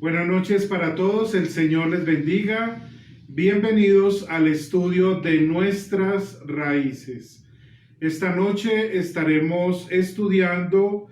Buenas noches para todos, el Señor les bendiga. Bienvenidos al estudio de nuestras raíces. Esta noche estaremos estudiando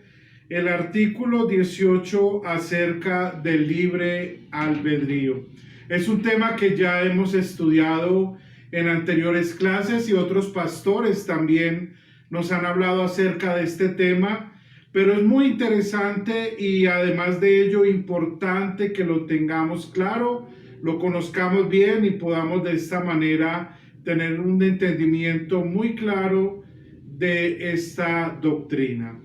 el artículo 18 acerca del libre albedrío. Es un tema que ya hemos estudiado en anteriores clases y otros pastores también nos han hablado acerca de este tema, pero es muy interesante y además de ello importante que lo tengamos claro, lo conozcamos bien y podamos de esta manera tener un entendimiento muy claro de esta doctrina.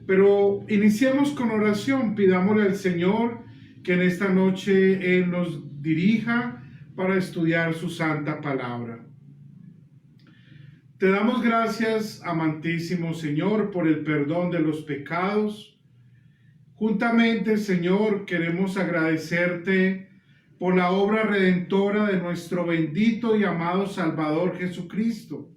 Pero iniciemos con oración, pidámosle al Señor que en esta noche Él nos dirija para estudiar su santa palabra. Te damos gracias, amantísimo Señor, por el perdón de los pecados. Juntamente, Señor, queremos agradecerte por la obra redentora de nuestro bendito y amado Salvador Jesucristo.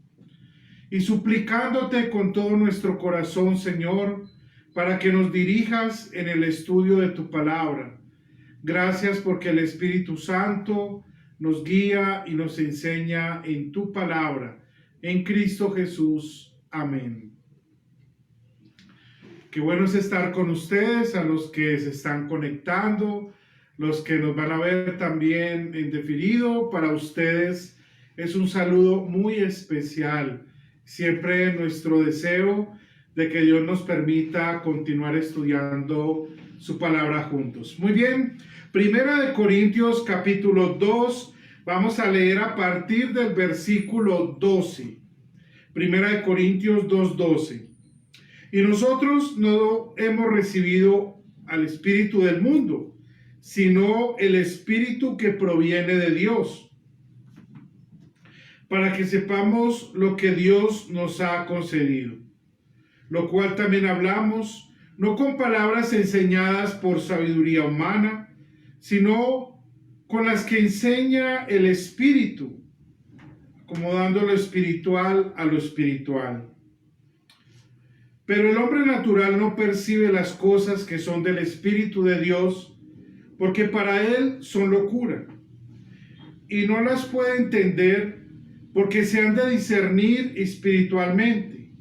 Y suplicándote con todo nuestro corazón, Señor, para que nos dirijas en el estudio de tu palabra. Gracias porque el Espíritu Santo nos guía y nos enseña en tu palabra. En Cristo Jesús. Amén. Qué bueno es estar con ustedes, a los que se están conectando, los que nos van a ver también en diferido. Para ustedes es un saludo muy especial. Siempre nuestro deseo de que Dios nos permita continuar estudiando su palabra juntos. Muy bien, Primera de Corintios capítulo 2. Vamos a leer a partir del versículo 12. Primera de Corintios 2:12. Y nosotros no hemos recibido al espíritu del mundo, sino el espíritu que proviene de Dios, para que sepamos lo que Dios nos ha concedido. Lo cual también hablamos, no con palabras enseñadas por sabiduría humana, sino con las que enseña el Espíritu, acomodando lo espiritual a lo espiritual. Pero el hombre natural no percibe las cosas que son del Espíritu de Dios, porque para él son locura, y no las puede entender porque se han de discernir espiritualmente.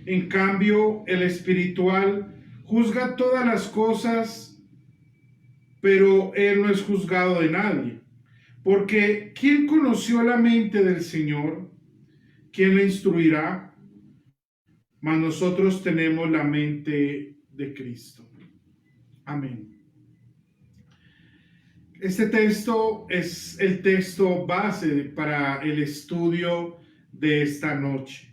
En cambio, el espiritual juzga todas las cosas, pero él no es juzgado de nadie. Porque ¿quién conoció la mente del Señor? ¿Quién le instruirá? Mas nosotros tenemos la mente de Cristo. Amén. Este texto es el texto base para el estudio de esta noche.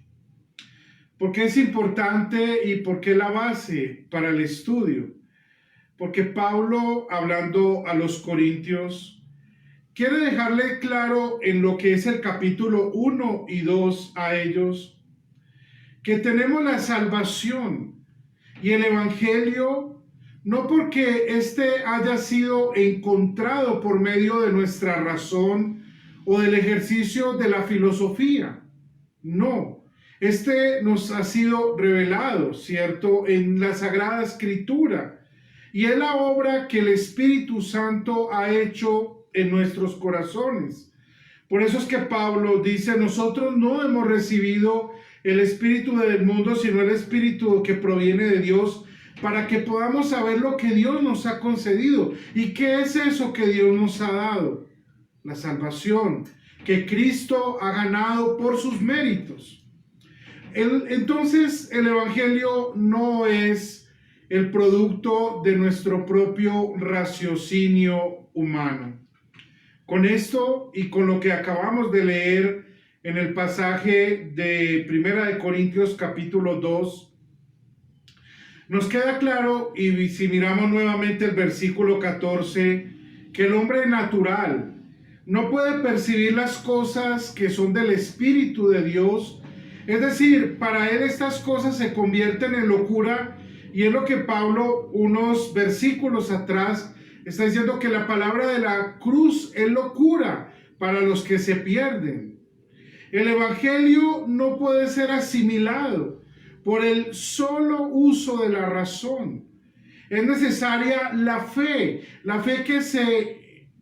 ¿Por qué es importante y por qué la base para el estudio? Porque Pablo, hablando a los corintios, quiere dejarle claro en lo que es el capítulo 1 y 2 a ellos, que tenemos la salvación y el evangelio, no porque éste haya sido encontrado por medio de nuestra razón o del ejercicio de la filosofía. No, este nos ha sido revelado, ¿cierto?, en la Sagrada Escritura. Y es la obra que el Espíritu Santo ha hecho en nuestros corazones. Por eso es que Pablo dice, nosotros no hemos recibido el espíritu del mundo, sino el espíritu que proviene de Dios, para que podamos saber lo que Dios nos ha concedido. ¿Y qué es eso que Dios nos ha dado? La salvación, que Cristo ha ganado por sus méritos. Entonces, el evangelio no es el producto de nuestro propio raciocinio humano. Con esto y con lo que acabamos de leer en el pasaje de Primera de Corintios capítulo 2, nos queda claro, y si miramos nuevamente el versículo 14, que el hombre natural no puede percibir las cosas que son del Espíritu de Dios. Es decir, para él estas cosas se convierten en locura. Y es lo que Pablo, unos versículos atrás, está diciendo, que la palabra de la cruz es locura para los que se pierden. El evangelio no puede ser asimilado por el solo uso de la razón. Es necesaria la fe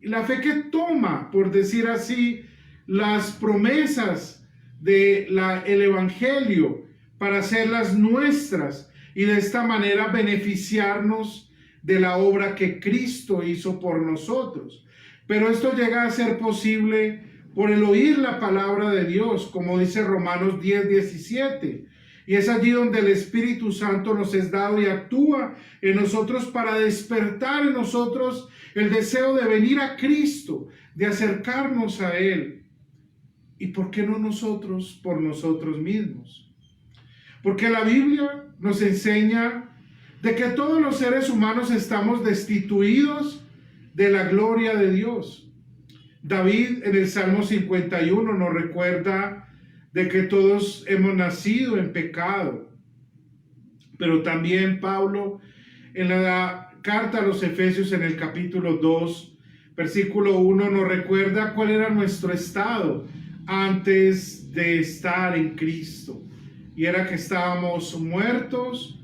que toma, por decir así, las promesas del Evangelio para hacerlas nuestras y de esta manera beneficiarnos de la obra que Cristo hizo por nosotros. Pero esto llega a ser posible por el oír la palabra de Dios, como dice Romanos 10:17. Y es allí donde el Espíritu Santo nos es dado y actúa en nosotros para despertar en nosotros el deseo de venir a Cristo, de acercarnos a Él. ¿Y por qué no nosotros por nosotros mismos? Porque la Biblia nos enseña de que todos los seres humanos estamos destituidos de la gloria de Dios. David en el Salmo 51 nos recuerda de que todos hemos nacido en pecado. Pero también Pablo en la carta a los Efesios en el capítulo 2, versículo 1 nos recuerda cuál era nuestro estado antes de estar en Cristo. Y era que estábamos muertos,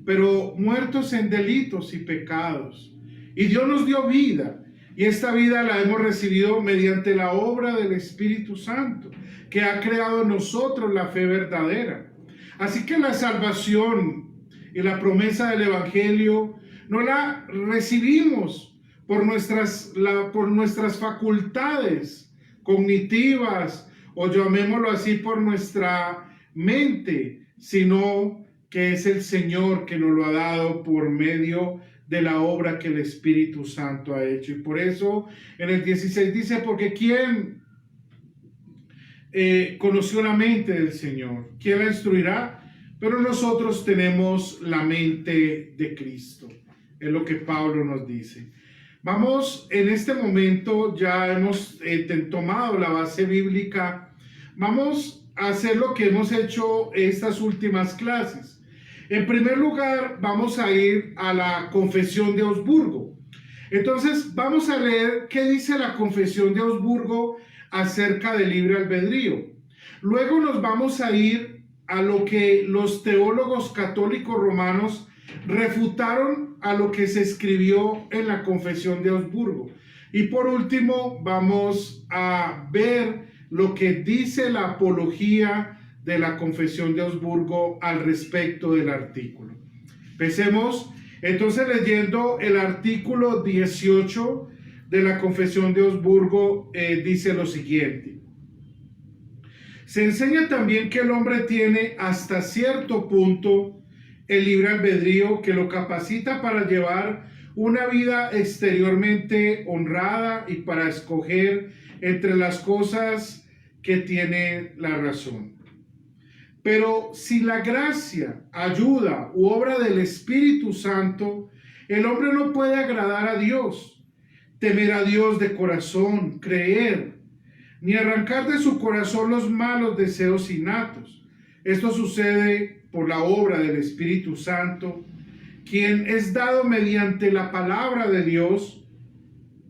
pero muertos en delitos y pecados. Y Dios nos dio vida. Y esta vida la hemos recibido mediante la obra del Espíritu Santo, que ha creado en nosotros la fe verdadera. Así que la salvación y la promesa del Evangelio no la recibimos por nuestras facultades cognitivas, o llamémoslo así, por nuestra mente, sino que es el Señor que nos lo ha dado por medio de la obra que el Espíritu Santo ha hecho. Y por eso en el 16 dice, porque ¿quién conoció la mente del Señor? ¿Quién la instruirá? Pero nosotros tenemos la mente de Cristo. Es lo que Pablo nos dice. Vamos, en este momento ya hemos tomado la base bíblica. Vamos a hacer lo que hemos hecho estas últimas clases. En primer lugar, vamos a ir a la Confesión de Augsburgo. Entonces, vamos a leer qué dice la Confesión de Augsburgo acerca del libre albedrío. Luego nos vamos a ir a lo que los teólogos católicos romanos refutaron a lo que se escribió en la Confesión de Augsburgo. Y por último, vamos a ver lo que dice la apología de la Confesión de Augsburgo al respecto del artículo. Empecemos entonces leyendo el artículo 18 de la Confesión de Augsburgo. Dice lo siguiente: se enseña también que el hombre tiene hasta cierto punto el libre albedrío que lo capacita para llevar una vida exteriormente honrada y para escoger entre las cosas que tiene la razón. Pero sin la gracia, ayuda u obra del Espíritu Santo, el hombre no puede agradar a Dios, temer a Dios de corazón, creer, ni arrancar de su corazón los malos deseos innatos. Esto sucede por la obra del Espíritu Santo, quien es dado mediante la palabra de Dios,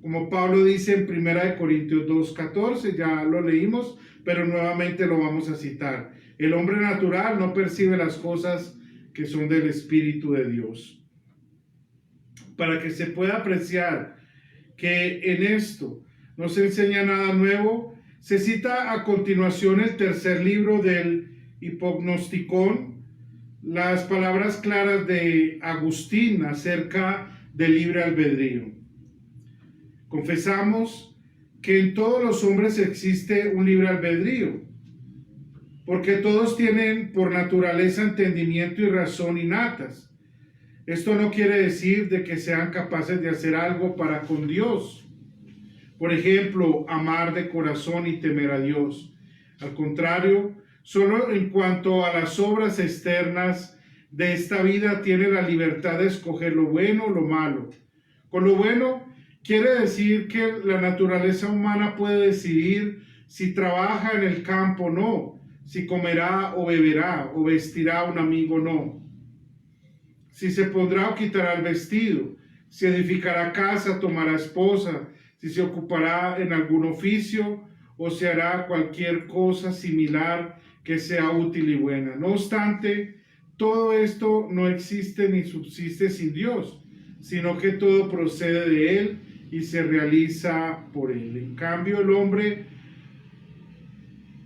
como Pablo dice en 1 Corintios 2:14, ya lo leímos, pero nuevamente lo vamos a citar. El hombre natural no percibe las cosas que son del Espíritu de Dios. Para que se pueda apreciar que en esto no se enseña nada nuevo, se cita a continuación el tercer libro del Hipognosticón, las palabras claras de Agustín acerca del libre albedrío. Confesamos que en todos los hombres existe un libre albedrío, porque todos tienen por naturaleza entendimiento y razón innatas. Esto no quiere decir de que sean capaces de hacer algo para con Dios. Por ejemplo, amar de corazón y temer a Dios. Al contrario, solo en cuanto a las obras externas de esta vida tiene la libertad de escoger lo bueno o lo malo. Con lo bueno quiere decir que la naturaleza humana puede decidir si trabaja en el campo o no, si comerá o beberá, o vestirá a un amigo o no, si se pondrá o quitará el vestido, si edificará casa, tomará esposa, si se ocupará en algún oficio o se hará cualquier cosa similar que sea útil y buena. No obstante, todo esto no existe ni subsiste sin Dios. sino que todo procede de Él y se realiza por Él. En cambio, el hombre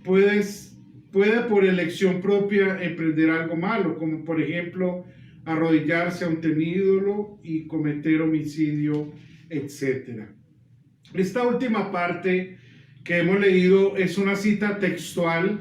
puede por elección propia emprender algo malo, como por ejemplo arrodillarse ante un ídolo y cometer homicidio, etc. Esta última parte que hemos leído es una cita textual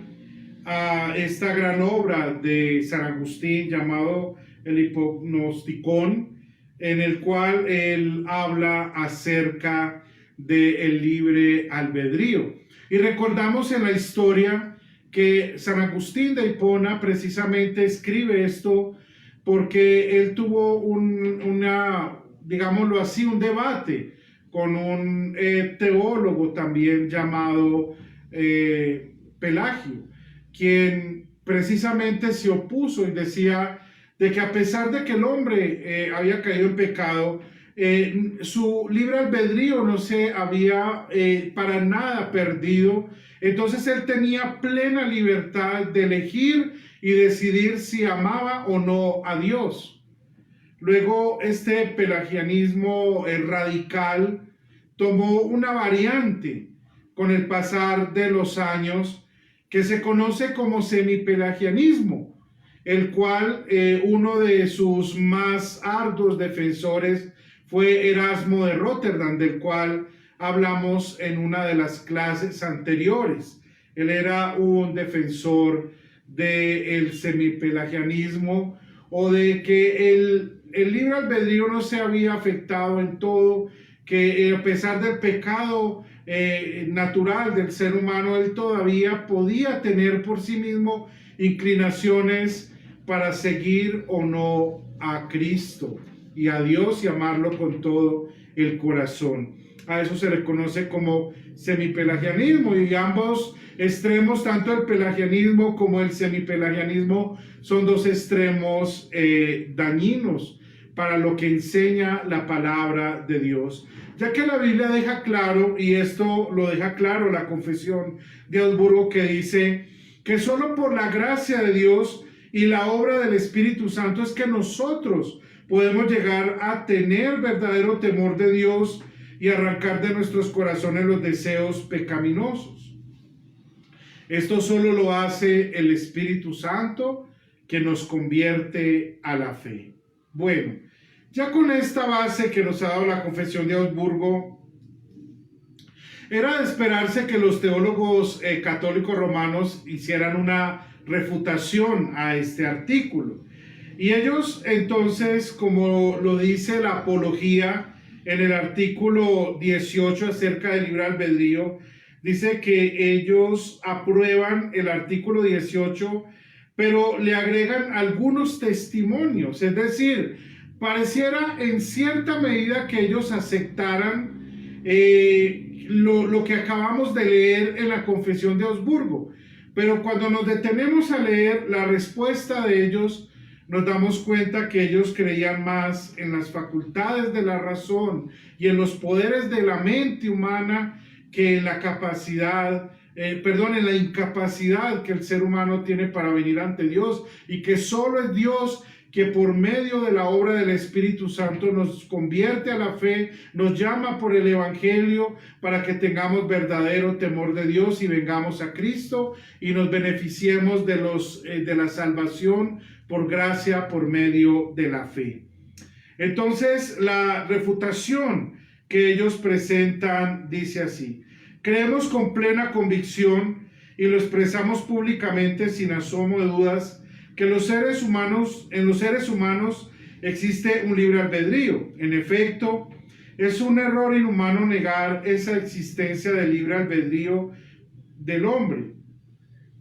a esta gran obra de San Agustín llamado el Hipognosticón, en el cual él habla acerca del libre albedrío. Y recordamos en la historia que San Agustín de Hipona precisamente escribe esto porque él tuvo digámoslo así, un debate con un teólogo también llamado Pelagio, quien precisamente se opuso y decía de que a pesar de que el hombre había caído en pecado, su libre albedrío no se había para nada perdido. Entonces él tenía plena libertad de elegir y decidir si amaba o no a Dios. Luego este pelagianismo radical tomó una variante con el pasar de los años que se conoce como semipelagianismo, el cual uno de sus más arduos defensores fue Erasmo de Rotterdam, del cual hablamos en una de las clases anteriores. Él era un defensor del semipelagianismo, o de que el libre albedrío no se había afectado en todo, que a pesar del pecado natural del ser humano, él todavía podía tener por sí mismo inclinaciones para seguir o no a Cristo y a Dios y amarlo con todo el corazón. A eso se le conoce como semipelagianismo, y ambos extremos, tanto el pelagianismo como el semipelagianismo, son dos extremos dañinos para lo que enseña la palabra de Dios, ya que la Biblia deja claro, y esto lo deja claro la Confesión de Augsburgo, que dice que solo por la gracia de Dios y la obra del Espíritu Santo es que nosotros podemos llegar a tener verdadero temor de Dios y arrancar de nuestros corazones los deseos pecaminosos. Esto solo lo hace el Espíritu Santo, que nos convierte a la fe. Bueno, ya con esta base que nos ha dado la Confesión de Augsburgo, era de esperarse que los teólogos católicos romanos hicieran una refutación a este artículo. Y ellos entonces, como lo dice la apología en el artículo 18 acerca del libre albedrío, dice que ellos aprueban el artículo 18, pero le agregan algunos testimonios, es decir, pareciera en cierta medida que ellos aceptaran lo que acabamos de leer en la Confesión de Augsburgo, pero cuando nos detenemos a leer la respuesta de ellos, nos damos cuenta que ellos creían más en las facultades de la razón y en los poderes de la mente humana que en la capacidad, en la incapacidad que el ser humano tiene para venir ante Dios, y que solo es Dios que por medio de la obra del Espíritu Santo nos convierte a la fe, nos llama por el Evangelio para que tengamos verdadero temor de Dios y vengamos a Cristo y nos beneficiemos de la salvación por gracia por medio de la fe. Entonces, la refutación que ellos presentan dice así: creemos con plena convicción y lo expresamos públicamente sin asomo de dudas que en los seres humanos existe un libre albedrío. En efecto, es un error inhumano negar esa existencia del libre albedrío del hombre.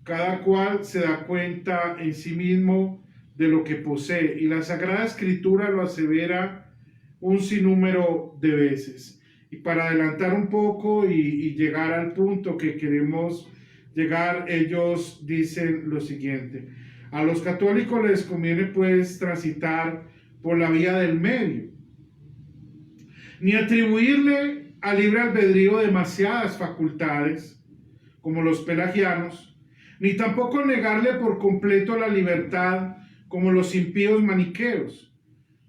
Cada cual se da cuenta en sí mismo de lo que posee, y la Sagrada Escritura lo asevera un sinnúmero de veces. Y para adelantar un poco y llegar al punto que queremos llegar, ellos dicen lo siguiente: a los católicos les conviene pues transitar por la vía del medio, ni atribuirle al libre albedrío demasiadas facultades, como los pelagianos, ni tampoco negarle por completo la libertad, como los impíos maniqueos.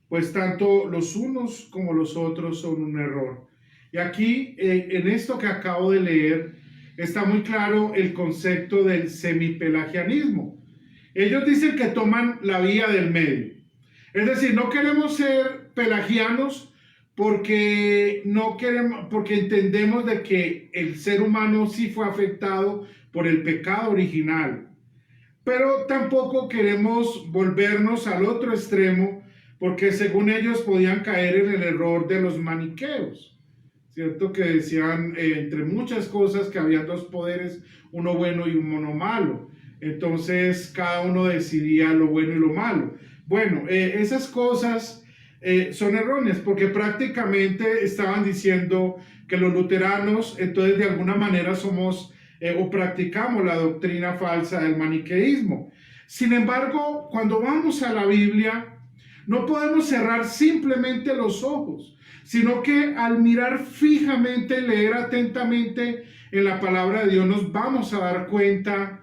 pues tanto los unos como los otros son un error. Y aquí, en esto que acabo de leer, está muy claro el concepto del semipelagianismo. Ellos dicen que toman la vía del medio. Es decir, no queremos ser pelagianos porque no queremos, porque entendemos de que el ser humano sí fue afectado por el pecado original. Pero tampoco queremos volvernos al otro extremo porque según ellos podían caer en el error de los maniqueos, ¿cierto? Que decían, entre muchas cosas, que había dos poderes, uno bueno y uno malo. Entonces cada uno decidía lo bueno y lo malo. Bueno, esas cosas son erróneas porque prácticamente estaban diciendo que los luteranos, entonces de alguna manera somos o practicamos la doctrina falsa del maniqueísmo. Sin embargo, cuando vamos a la Biblia, no podemos cerrar simplemente los ojos, sino que al mirar fijamente, leer atentamente en la palabra de Dios, nos vamos a dar cuenta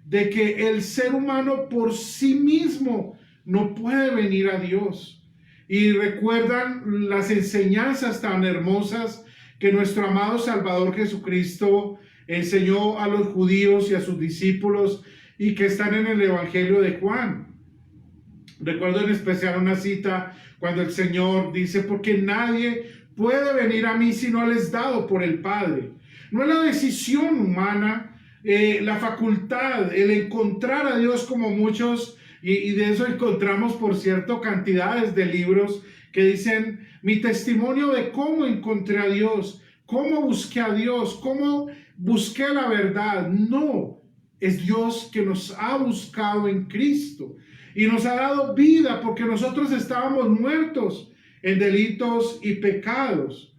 de que el ser humano por sí mismo no puede venir a Dios. Y recuerdan las enseñanzas tan hermosas que nuestro amado Salvador Jesucristo enseñó a los judíos y a sus discípulos y que están en el Evangelio de Juan. Recuerdo en especial una cita cuando el Señor dice, porque nadie puede venir a mí si no les es dado por el Padre. No es la decisión humana, la facultad, el encontrar a Dios como muchos, y de eso encontramos, por cierto, cantidades de libros que dicen mi testimonio de cómo encontré a Dios, cómo busqué a Dios, cómo busqué la verdad. No, es Dios que nos ha buscado en Cristo y nos ha dado vida porque nosotros estábamos muertos en delitos y pecados.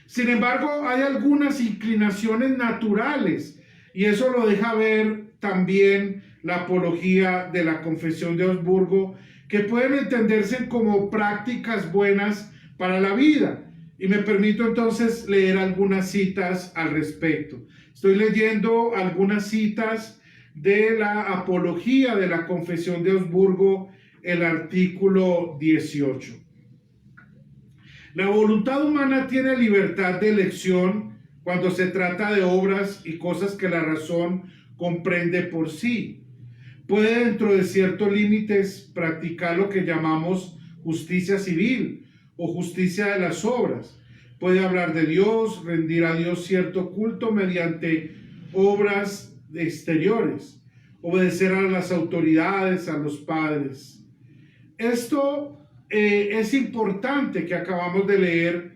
Sin embargo, hay algunas inclinaciones naturales y eso lo deja ver también la apología de la Confesión de Augsburgo, que pueden entenderse como prácticas buenas para la vida. Y me permito entonces leer algunas citas al respecto. Estoy leyendo algunas citas de la apología de la Confesión de Augsburgo, el artículo 18. La voluntad humana tiene libertad de elección cuando se trata de obras y cosas que la razón comprende por sí. Puede, dentro de ciertos límites, practicar lo que llamamos justicia civil o justicia de las obras. Puede hablar de Dios, rendir a Dios cierto culto mediante obras exteriores, obedecer a las autoridades, a los padres. Esto es importante que acabamos de leer,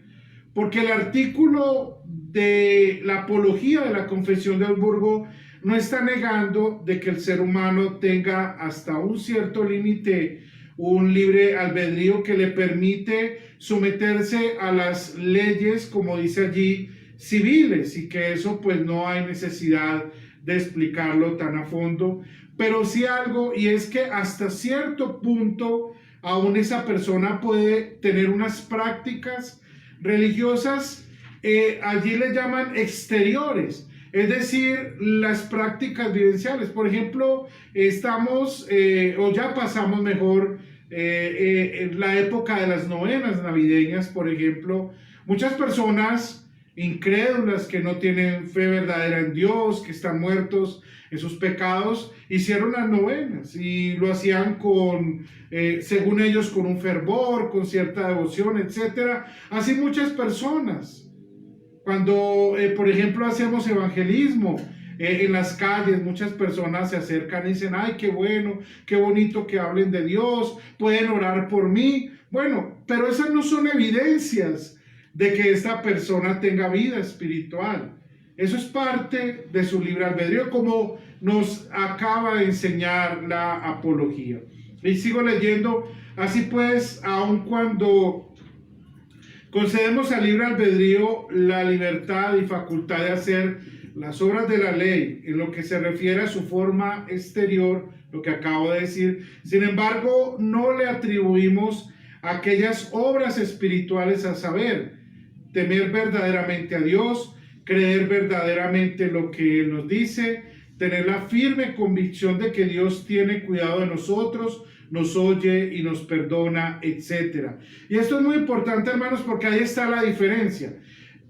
porque el artículo de la apología de la Confesión de Augsburgo no está negando de que el ser humano tenga hasta un cierto límite un libre albedrío que le permite someterse a las leyes, como dice allí, civiles, y que eso pues no hay necesidad de explicarlo tan a fondo, pero sí algo, y es que hasta cierto punto aún esa persona puede tener unas prácticas religiosas, allí le llaman exteriores, es decir, las prácticas vivenciales. Por ejemplo, estamos o ya pasamos mejor la época de las novenas navideñas, por ejemplo. Muchas personas incrédulas que no tienen fe verdadera en Dios, que están muertos en sus pecados, hicieron las novenas y lo hacían con, según ellos, con un fervor, con cierta devoción, etcétera. Así muchas personas. Cuando, por ejemplo, hacemos evangelismo en las calles, muchas personas se acercan y dicen, ay, qué bueno, qué bonito que hablen de Dios, pueden orar por mí. Bueno, pero esas no son evidencias de que esta persona tenga vida espiritual. Eso es parte de su libre albedrío, como nos acaba de enseñar la apología. Y sigo leyendo. Así pues, aun cuando concedemos al libre albedrío la libertad y facultad de hacer las obras de la ley en lo que se refiere a su forma exterior, lo que acabo de decir, sin embargo, no le atribuimos aquellas obras espirituales, a saber, temer verdaderamente a Dios, creer verdaderamente lo que Él nos dice, tener la firme convicción de que Dios tiene cuidado de nosotros, nos oye y nos perdona, etc. Y esto es muy importante, hermanos, porque ahí está la diferencia.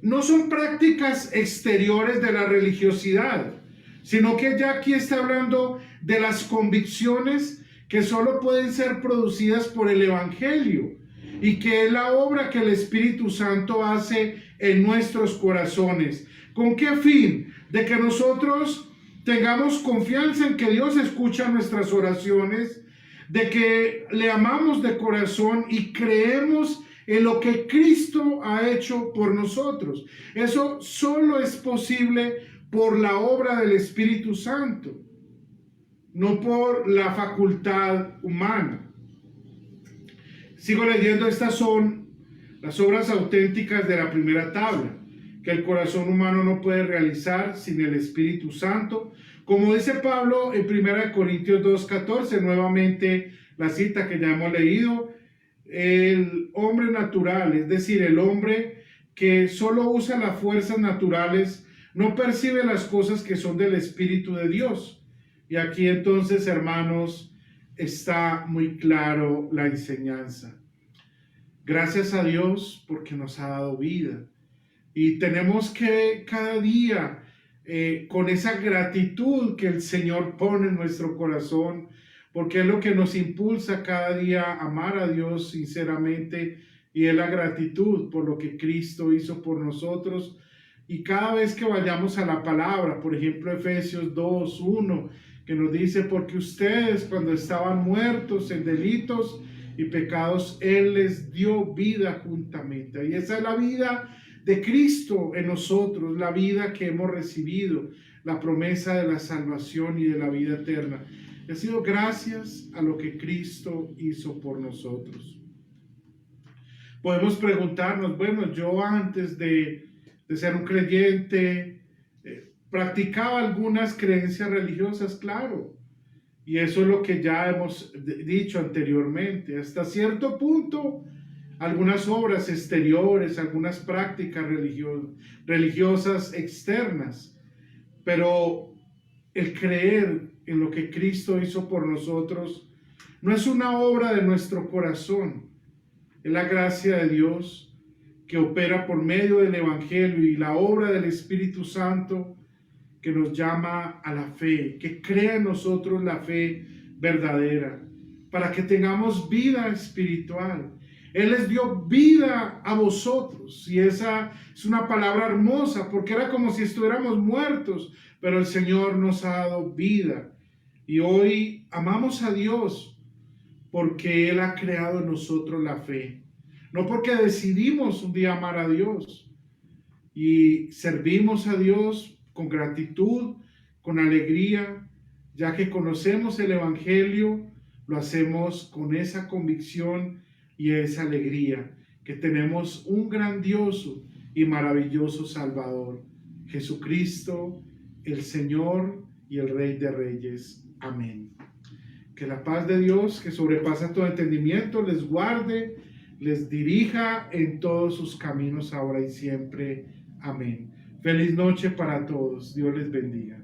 No son prácticas exteriores de la religiosidad, sino que ya aquí está hablando de las convicciones que solo pueden ser producidas por el Evangelio y que es la obra que el Espíritu Santo hace en nuestros corazones. ¿Con qué fin? De que nosotros tengamos confianza en que Dios escucha nuestras oraciones, de que le amamos de corazón y creemos en lo que Cristo ha hecho por nosotros. Eso solo es posible por la obra del Espíritu Santo, no por la facultad humana. Sigo leyendo, estas son las obras auténticas de la primera tabla, que el corazón humano no puede realizar sin el Espíritu Santo. Como dice Pablo en 1 Corintios 2:14, nuevamente la cita que ya hemos leído, el hombre natural, es decir, el hombre que solo usa las fuerzas naturales, no percibe las cosas que son del Espíritu de Dios. Y aquí entonces, hermanos, está muy claro la enseñanza. Gracias a Dios porque nos ha dado vida. Y tenemos que cada día, con esa gratitud que el Señor pone en nuestro corazón, porque es lo que nos impulsa cada día a amar a Dios sinceramente, y es la gratitud por lo que Cristo hizo por nosotros. Y cada vez que vayamos a la palabra, por ejemplo, Efesios 2:1, que nos dice, porque ustedes cuando estaban muertos en delitos y pecados, Él les dio vida juntamente. Y esa es la vida de Cristo en nosotros, la vida que hemos recibido, la promesa de la salvación y de la vida eterna. Ha sido gracias a lo que Cristo hizo por nosotros. Podemos preguntarnos, bueno, yo antes de ser un creyente, practicaba algunas creencias religiosas, claro, y eso es lo que ya hemos dicho anteriormente. Hasta cierto punto, algunas obras exteriores, algunas prácticas religiosas externas, pero el creer en lo que Cristo hizo por nosotros no es una obra de nuestro corazón, es la gracia de Dios que opera por medio del Evangelio y la obra del Espíritu Santo que nos llama a la fe, que crea en nosotros la fe verdadera, para que tengamos vida espiritual. Él les dio vida a vosotros, y esa es una palabra hermosa, porque era como si estuviéramos muertos, pero el Señor nos ha dado vida. Y hoy amamos a Dios porque Él ha creado en nosotros la fe. No porque decidimos un día amar a Dios y servimos a Dios con gratitud, con alegría, ya que conocemos el Evangelio, lo hacemos con esa convicción y esa alegría, que tenemos un grandioso y maravilloso Salvador, Jesucristo, el Señor y el Rey de Reyes. Amén. Que la paz de Dios, que sobrepasa todo entendimiento, les guarde, les dirija en todos sus caminos ahora y siempre. Amén. Feliz noche para todos. Dios les bendiga.